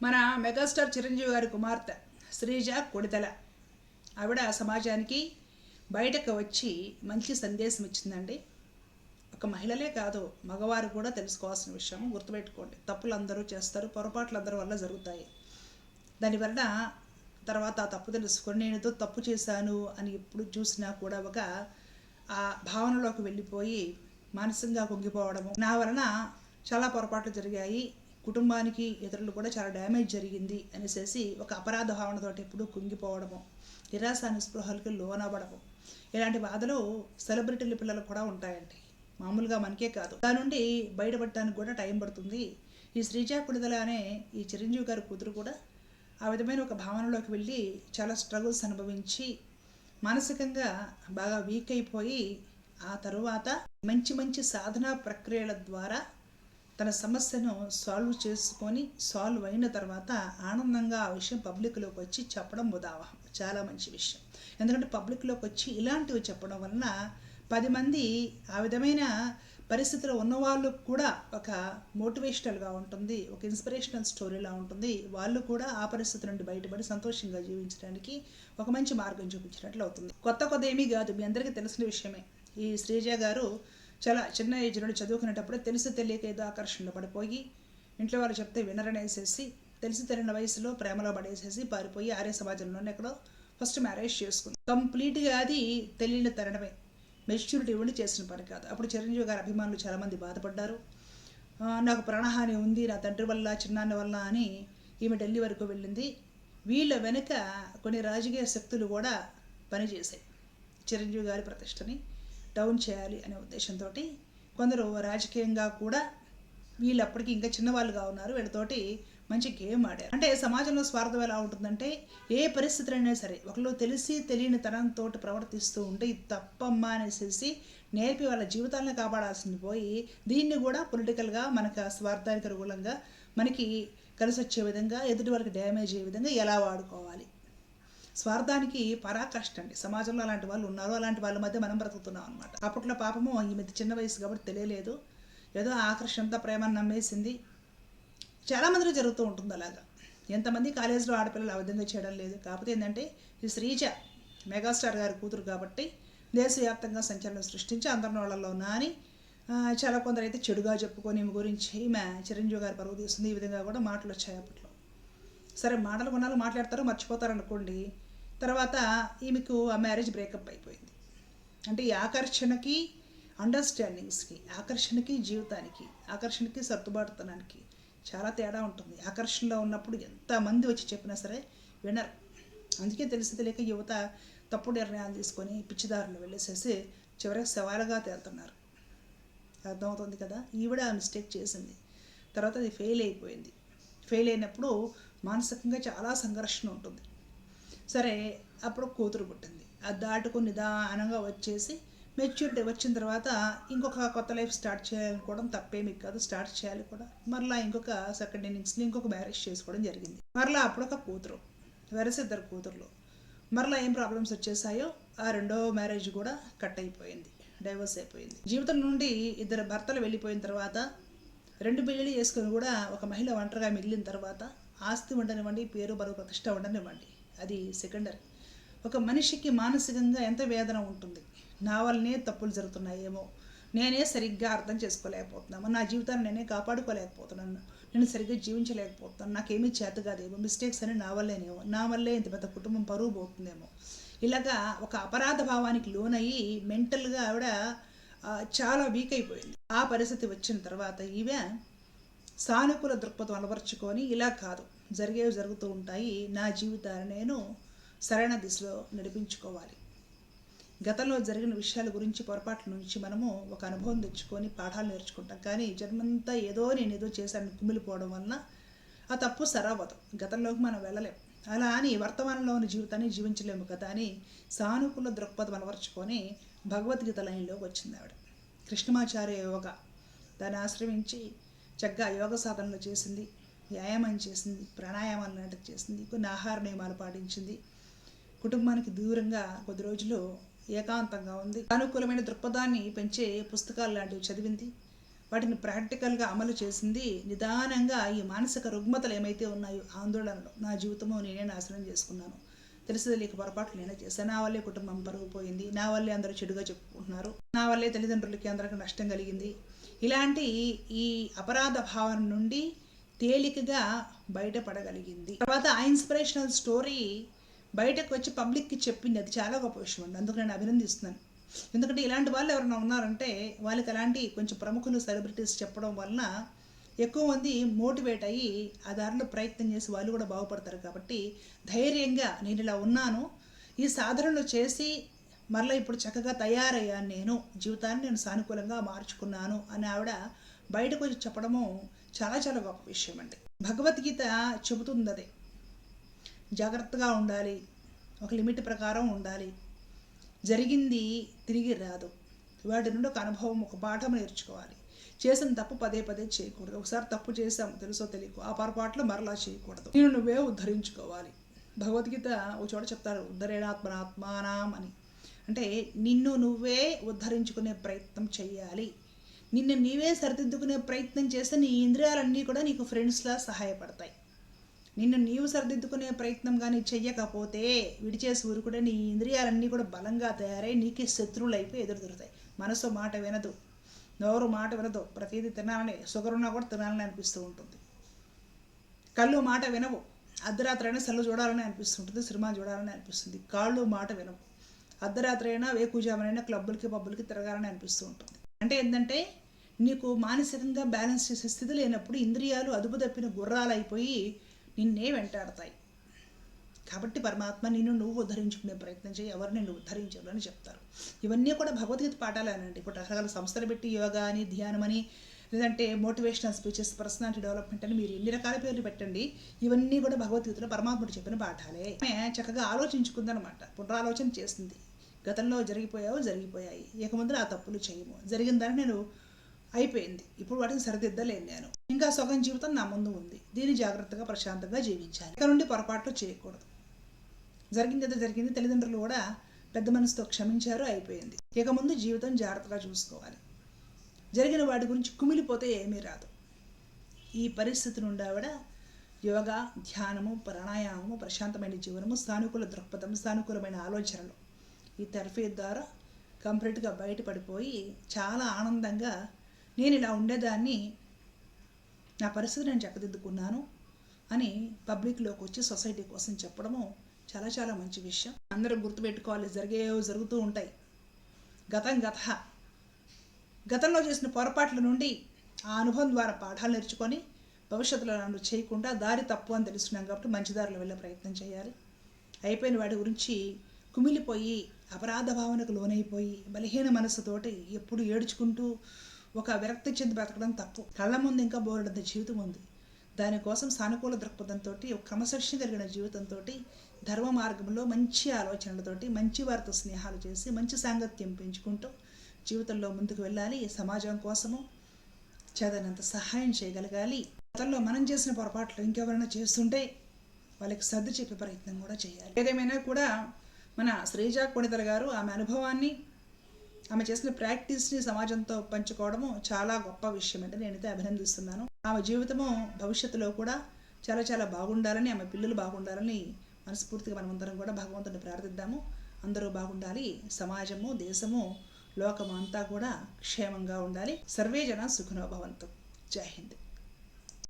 మన మెగాస్టార్ చిరంజీవి గారి కుమార్తె శ్రీజ కొడితెల ఆవిడ సమాజానికి బయటకు వచ్చి మంచి సందేశం ఇచ్చిందండి. ఒక మహిళలే కాదు, మగవారు కూడా తెలుసుకోవాల్సిన విషయం. గుర్తుపెట్టుకోండి, తప్పులు అందరూ చేస్తారు, పొరపాట్లు అందరి వల్ల జరుగుతాయి. దానివల్ల తర్వాత ఆ తప్పు తెలుసుకొని నేను ఏదో తప్పు చేశాను అని ఎప్పుడు చూసినా కూడా ఒక ఆ భావనలోకి వెళ్ళిపోయి మానసికంగా కుంగిపోవడము, నా వలన చాలా పొరపాట్లు జరిగాయి, కుటుంబానికి ఇతరులు కూడా చాలా డ్యామేజ్ జరిగింది అనేసి ఒక అపరాధ భావనతో ఎప్పుడు కుంగిపోవడము, నిరాశ నిస్పృహలకి లోనవ్వడము, ఇలాంటి బాధలు సెలబ్రిటీల పిల్లలు కూడా ఉంటాయండి. మామూలుగా మనకే కాదు, దాని నుండి బయటపడటానికి కూడా టైం పడుతుంది. ఈ శ్రీజ కొడిదెల అనే ఈ చిరంజీవి గారి కూతురు కూడా ఆ విధమైన ఒక భావనలోకి వెళ్ళి చాలా స్ట్రగుల్స్ అనుభవించి మానసికంగా బాగా వీక్ అయిపోయి ఆ తరువాత మంచి మంచి సాధనా ప్రక్రియల ద్వారా తన సమస్యను సాల్వ్ అయిన తర్వాత ఆనందంగా ఆ విషయం పబ్లిక్లోకి వచ్చి చెప్పడం ఉదాహరణ చాలా మంచి విషయం. ఎందుకంటే పబ్లిక్లోకి వచ్చి ఇలాంటివి చెప్పడం వలన 10 మంది ఆ విధమైన పరిస్థితిలో ఉన్నవాళ్ళు కూడా ఒక మోటివేషనల్గా ఉంటుంది, ఒక ఇన్స్పిరేషనల్ స్టోరీలా ఉంటుంది. వాళ్ళు కూడా ఆ పరిస్థితి నుండి బయటపడి సంతోషంగా జీవించడానికి ఒక మంచి మార్గం చూపించినట్లు అవుతుంది. కొత్త ఏమీ కాదు, మీ అందరికీ తెలిసిన విషయమే. ఈ శ్రీజ గారు చాలా చిన్న ఏజ్ నుండి చదువుకునేటప్పుడు తెలిసి తెలియక ఏదో ఆకర్షణలో పడిపోయి ఇంట్లో వాళ్ళు చెప్తే వినరనేసేసి తెలిసి తెలియని వయసులో ప్రేమలో పడేసేసి పారిపోయి ఆర్య సమాజంలోనే ఎక్కడో ఫస్ట్ మ్యారేజ్ చేసుకుంది. కంప్లీట్గా అది తెలియని తరణమే, మెచ్యూరిటీ ఉండి చేసిన పని కాదు. అప్పుడు చిరంజీవి గారి అభిమానులు చాలామంది బాధపడ్డారు. నాకు ప్రాణహాని ఉంది నా తండ్రి వల్ల చిన్నాన్న వల్ల అని ఈమె ఢిల్లీ వరకు వెళ్ళింది. వీళ్ళ వెనుక కొన్ని రాజకీయ శక్తులు కూడా పనిచేశాయి. చిరంజీవి గారి ప్రతిష్టని డౌన్ చేయాలి అనే ఉద్దేశంతో కొందరు రాజకీయంగా కూడా వీళ్ళు అప్పటికి ఇంకా చిన్నవాళ్ళుగా ఉన్నారు, వీళ్ళతోటి మంచి గేమ్ ఆడారు. అంటే సమాజంలో స్వార్థం ఎలా ఉంటుందంటే ఏ పరిస్థితులైనా సరే ఒకళ్ళు తెలిసి తెలియని తనంతో ప్రవర్తిస్తూ ఉంటే ఇది తప్పమ్మా అనేసి నేర్పి వాళ్ళ జీవితాలను కాపాడాల్సింది పోయి దీన్ని కూడా పొలిటికల్గా మనకు స్వార్థానికి అనుకూలంగా మనకి కలిసి వచ్చే విధంగా ఎదుటి వాళ్ళకి డ్యామేజ్ అయ్యే విధంగా ఎలా వాడుకోవాలి, స్వార్థానికి పరాకాష్ట అండి. సమాజంలో అలాంటి వాళ్ళు ఉన్నారు, అలాంటి వాళ్ళ మధ్య మనం బ్రతుకుతున్నాం అనమాట. అప్పట్లో పాపము ఈ మధ్య చిన్న వయసు కాబట్టి తెలియలేదు, ఏదో ఆకర్షణతో ప్రేమను నమ్మేసింది. చాలామందిలో జరుగుతూ ఉంటుంది అలాగా. ఎంతమంది కాలేజీలో ఆడపిల్లలు ఆ విధంగా చేయడం లేదు. కాకపోతే ఏంటంటే ఈ శ్రీజ మెగాస్టార్ గారి కూతురు కాబట్టి దేశవ్యాప్తంగా సంచలనం సృష్టించి అందరిని వాళ్ళల్లో నాని చాలా కొందరు అయితే చెడుగా చెప్పుకొని ఈమె గురించి ఈమె చిరంజీవి గారి పరువు తీస్తుంది, ఈ విధంగా కూడా మాటలు వచ్చాయి అప్పట్లో. సరే, మాటలు కొన్నాళ్ళు మాట్లాడతారు, మర్చిపోతారు అనుకోండి. తర్వాత ఈమెకు ఆ మ్యారేజ్ బ్రేకప్ అయిపోయింది. అంటే ఈ ఆకర్షణకి అండర్స్టాండింగ్స్కి, ఆకర్షణకి జీవితానికి, ఆకర్షణకి సర్దుబాటుతనానికి చాలా తేడా ఉంటుంది. ఆకర్షణలో ఉన్నప్పుడు ఎంతమంది వచ్చి చెప్పినా సరే వినరు. అందుకే తెలిసి తెలియక యువత తప్పుడు నిర్ణయాలు తీసుకొని పిచ్చిదారులు వెళ్ళేసేసి చివరికి సవాలుగా తేలుతున్నారు. అర్థమవుతుంది కదా. ఈవిడ మిస్టేక్ చేసింది, తర్వాత అది ఫెయిల్ అయిపోయింది. ఫెయిల్ అయినప్పుడు మానసికంగా చాలా సంఘర్షణ ఉంటుంది. సరే, అప్పుడు కూతురు పుట్టింది. అది దాటుకుని నిదానంగా వచ్చేసి మెచ్యూరిటీ వచ్చిన తర్వాత ఇంకొక కొత్త లైఫ్ స్టార్ట్ చేయాలనుకోవడం తప్పేమీ కాదు, స్టార్ట్ చేయాలి కూడా. మరలా ఇంకొక సెకండ్ ఇన్నింగ్స్లో ఇంకొక మ్యారేజ్ చేసుకోవడం జరిగింది. మరలా అప్పుడొక కూతురు, వరుస 2 కూతుర్లు. మరలా ఏం ప్రాబ్లమ్స్ వచ్చేసాయో ఆ రెండో మ్యారేజ్ కూడా కట్ అయిపోయింది, డైవర్స్ అయిపోయింది. జీవితం నుండి 2 భర్తలు వెళ్ళిపోయిన తర్వాత 2 పెళ్ళిళ్ళు చేసుకుని కూడా ఒక మహిళ ఒంటరిగా మిగిలిన తర్వాత ఆస్తి ఉండనివ్వండి, పేరు బరువు ప్రతిష్ట ఉండనివ్వండి, అది సెకండరీ. ఒక మనిషికి మానసికంగా ఎంత వేదన ఉంటుంది, నా వల్లనే తప్పులు జరుగుతున్నాయేమో, నేనే సరిగ్గా అర్థం చేసుకోలేకపోతున్నాము, నా జీవితాన్ని నేనే కాపాడుకోలేకపోతున్నాను, నేను సరిగ్గా జీవించలేకపోతున్నాను, నాకేమీ చేత కాదేమో, మిస్టేక్స్ అని నా వల్లేనేమో, నా వల్లే ఇంత పెద్ద కుటుంబం పరువు పోతుందేమో, ఇలాగా ఒక అపరాధ భావానికి లోనయ్యి మెంటల్గా ఆవిడ చాలా వీక్ అయిపోయింది. ఆ పరిస్థితి వచ్చిన తర్వాత ఈమె సానుకూల దృక్పథం అలవర్చుకొని ఇలా కాదు, జరిగేవి జరుగుతూ ఉంటాయి, నా జీవితాన్ని నేను సరైన దిశలో నడిపించుకోవాలి, గతంలో జరిగిన విషయాల గురించి పొరపాట్ల నుంచి మనము ఒక అనుభవం తెచ్చుకొని పాఠాలు నేర్చుకుంటాం. కానీ జన్మంతా నేను ఏదో చేశాను కుమిలిపోవడం వలన ఆ తప్పు సరవదు, గతంలోకి మనం వెళ్ళలేం. అలా అని వర్తమానంలో ఉన్న జీవితాన్ని జీవించలేము కదా అని సానుకూల దృక్పథం అలవర్చుకొని భగవద్గీత లైన్లోకి వచ్చింది ఆవిడ. కృష్ణమాచార్య యోగ దాన్ని ఆశ్రమించి చక్కగా యోగ సాధనలు చేసింది, వ్యాయామం చేసింది, ప్రాణాయామాలు లాంటివి చేసింది, కొన్ని ఆహార నియమాలు పాటించింది, కుటుంబానికి దూరంగా కొద్ది రోజులు ఏకాంతంగా ఉంది, అనుకూలమైన దృక్పథాన్ని పెంచే పుస్తకాలు లాంటివి చదివింది, వాటిని ప్రాక్టికల్గా అమలు చేసింది. నిదానంగా ఈ మానసిక రుగ్మతలు ఏమైతే ఉన్నాయో ఆందోళనలో నా జీవితము నేనే నాశనం చేసుకున్నాను, తెలిసి తెలియక పొరపాట్లు నేనే చేశాను, నా వల్లే కుటుంబం పరుగు పోయింది, నా వల్లే అందరూ చెడుగా చెప్పుకుంటున్నారు, నా వల్లే తల్లిదండ్రులకి అందరికీ నష్టం కలిగింది, ఇలాంటి ఈ అపరాధ భావన నుండి తేలికగా బయటపడగలిగింది. తర్వాత ఆ ఇన్స్పిరేషనల్ స్టోరీ బయటకు వచ్చి పబ్లిక్కి చెప్పింది. అది చాలా గొప్ప విషయం అండి. అందుకు నేను అభినందిస్తున్నాను. ఎందుకంటే ఇలాంటి వాళ్ళు ఎవరైనా ఉన్నారంటే వాళ్ళకి అలాంటి కొంచెం ప్రముఖులు సెలబ్రిటీస్ చెప్పడం వలన ఎక్కువ మంది మోటివేట్ అయ్యి ఆ దారిలో ప్రయత్నం చేసి వాళ్ళు కూడా బాగుపడతారు. కాబట్టి ధైర్యంగా నేను ఇలా ఉన్నాను, ఈ సాధనలు చేసి మరలా ఇప్పుడు చక్కగా తయారయ్యాను, నేను జీవితాన్ని నేను సానుకూలంగా మార్చుకున్నాను అని ఆవిడ బయటకు వచ్చి చెప్పడము చాలా చాలా గొప్ప విషయం అండి. భగవద్గీత చెబుతుంది అదే, జాగ్రత్తగా ఉండాలి, ఒక లిమిట్ ప్రకారం ఉండాలి, జరిగింది తిరిగి రాదు, వాటి నుండి ఒక అనుభవం, ఒక పాఠం నేర్చుకోవాలి, చేసిన తప్పు పదే పదే చేయకూడదు, ఒకసారి తప్పు చేసాము తెలుసో తెలియకో ఆ పొరపాట్లు మరలా చేయకూడదు, నేను నువ్వే ఉద్ధరించుకోవాలి. భగవద్గీత ఒక చోట చెప్తారు, ఉద్ధరేణాత్మనాత్మానం అని, అంటే నిన్ను నువ్వే ఉద్ధరించుకునే ప్రయత్నం చేయాలి. నిన్ను నీవే సరిదిద్దుకునే ప్రయత్నం చేస్తే నీ ఇంద్రియాలన్నీ కూడా నీకు ఫ్రెండ్స్లా సహాయపడతాయి. నిన్ను నీవు సరిదిద్దుకునే ప్రయత్నం కానీ చెయ్యకపోతే విడిచేసి ఊరు కూడా నీ ఇంద్రియాలన్నీ కూడా బలంగా తయారై నీకే శత్రువులు అయిపోయి ఎదురు దొరుకుతాయి. మనసు మాట వినదు, నోరు మాట వినదు, ప్రతిదీ తినాలని, షుగర్ ఉన్నా కూడా తినాలని అనిపిస్తూ ఉంటుంది. కళ్ళు మాట వినవు, అర్ధరాత్రి అయినా సెల్లు చూడాలని అనిపిస్తుంటుంది, సినిమా చూడాలని అనిపిస్తుంది. కాళ్ళు మాట వినవు, అర్ధరాత్రి అయినా వేకుజామునైనా క్లబ్బులకి పబ్బులకి తిరగాలని అనిపిస్తూ ఉంటుంది. అంటే ఏంటంటే నీకు మానసికంగా బ్యాలెన్స్ చేసే స్థితి లేనప్పుడు ఇంద్రియాలు అదుపు తప్పిన గుర్రాలు అయిపోయి నిన్నే వెంటాడతాయి. కాబట్టి పరమాత్మ నిన్ను నువ్వు ఉద్ధరించుకునే ప్రయత్నం చేయి, ఎవరిని నువ్వు ఉద్ధరించరు అని చెప్తారు. ఇవన్నీ కూడా భగవద్గీత పాఠాలేనండి. ఇప్పుడు రకరకాల సంస్థలు పెట్టి యోగా అని, ధ్యానం అని, లేదంటే మోటివేషనల్ స్పీచెస్, పర్సనాలిటీ డెవలప్మెంట్ అని మీరు ఎన్ని రకాల పేర్లు పెట్టండి, ఇవన్నీ కూడా భగవద్గీతలో పరమాత్ముడు చెప్పిన పాఠాలే. చక్కగా ఆలోచించుకుందనమాట, పునరాలోచన చేస్తుంది. గతంలో జరిగిపోయాయి, ఇక ముందు ఆ తప్పులు చేయము, జరిగిన దాన్ని నేను అయిపోయింది, ఇప్పుడు వాటిని సరిదిద్దలేను, నేను ఇంకా సగం జీవితం నా ముందు ఉంది, దీన్ని జాగ్రత్తగా ప్రశాంతంగా జీవించాలి, ఇక నుండి పొరపాట్లు చేయకూడదు, జరిగింది, తల్లిదండ్రులు కూడా పెద్ద మనసుతో క్షమించారు, అయిపోయింది, ఇక ముందు జీవితం జాగ్రత్తగా చూసుకోవాలి, జరిగిన వాటి గురించి కుమిలిపోతే ఏమీ రాదు. ఈ పరిస్థితి నుండి ఆవిడ యోగా, ధ్యానము, ప్రాణాయామము, ప్రశాంతమైన జీవనము, సానుకూల దృక్పథం, సానుకూలమైన ఆలోచనలు, ఈ థెరపీ ద్వారా కంప్లీట్గా బయటపడిపోయి చాలా ఆనందంగా నేను ఇలా ఉండేదాన్ని, నా పరిస్థితి నేను చక్కదిద్దుకున్నాను అని పబ్లిక్లోకి వచ్చి సొసైటీ కోసం చెప్పడము చాలా చాలా మంచి విషయం. అందరూ గుర్తుపెట్టుకోవాలి, జరుగుతూ ఉంటాయి. గతంలో చేసిన పొరపాట్ల నుండి ఆ అనుభవం ద్వారా పాఠాలు నేర్చుకొని భవిష్యత్తులో నన్ను చేయకుండా దారి తప్పు అని తెలుసుకున్నాం కాబట్టి మంచి దారిలో వెళ్ళే ప్రయత్నం చేయాలి. అయిపోయిన వాటి గురించి కుమిలిపోయి అపరాధ భావనకు లోనైపోయి బలహీన మనసుతోటి ఎప్పుడు ఏడ్చుకుంటూ ఒక విరక్తి చెంది బ్రతకడం తప్పు. కళ్ళ ముందు ఇంకా బోలెడంత జీవితం ఉంది. దానికోసం సానుకూల దృక్పథంతో, ఒక క్రమశిక్షణ కలిగిన జీవితంతో, ధర్మ మార్గంలో మంచి ఆలోచనలతోటి, మంచి వారితో స్నేహాలు చేసి, మంచి సాంగత్యం పెంచుకుంటూ జీవితంలో ముందుకు వెళ్ళాలి. సమాజం కోసము చేతనంత సహాయం చేయగలగాలి. గతంలో మనం చేసిన పొరపాట్లు ఇంకెవరైనా చేస్తుంటే వాళ్ళకి సర్ది చెప్పే ప్రయత్నం కూడా చేయాలి. ఏదేమైనా కూడా మన శ్రీజా కొణిదెల గారు ఆమె అనుభవాన్ని, ఆమె చేసిన ప్రాక్టీస్ని సమాజంతో పంచుకోవడము చాలా గొప్ప విషయం అంటే నేనైతే అభినందిస్తున్నాను. ఆమె జీవితము భవిష్యత్తులో కూడా చాలా చాలా బాగుండాలని, ఆమె పిల్లలు బాగుండాలని మనస్ఫూర్తిగా మనమందరం కూడా భగవంతుని ప్రార్థిద్దాము. అందరూ బాగుండాలి, సమాజము, దేశము, లోకము అంతా కూడా క్షేమంగా ఉండాలి. సర్వే జన సుఖినో భవంతు. జై హింద్.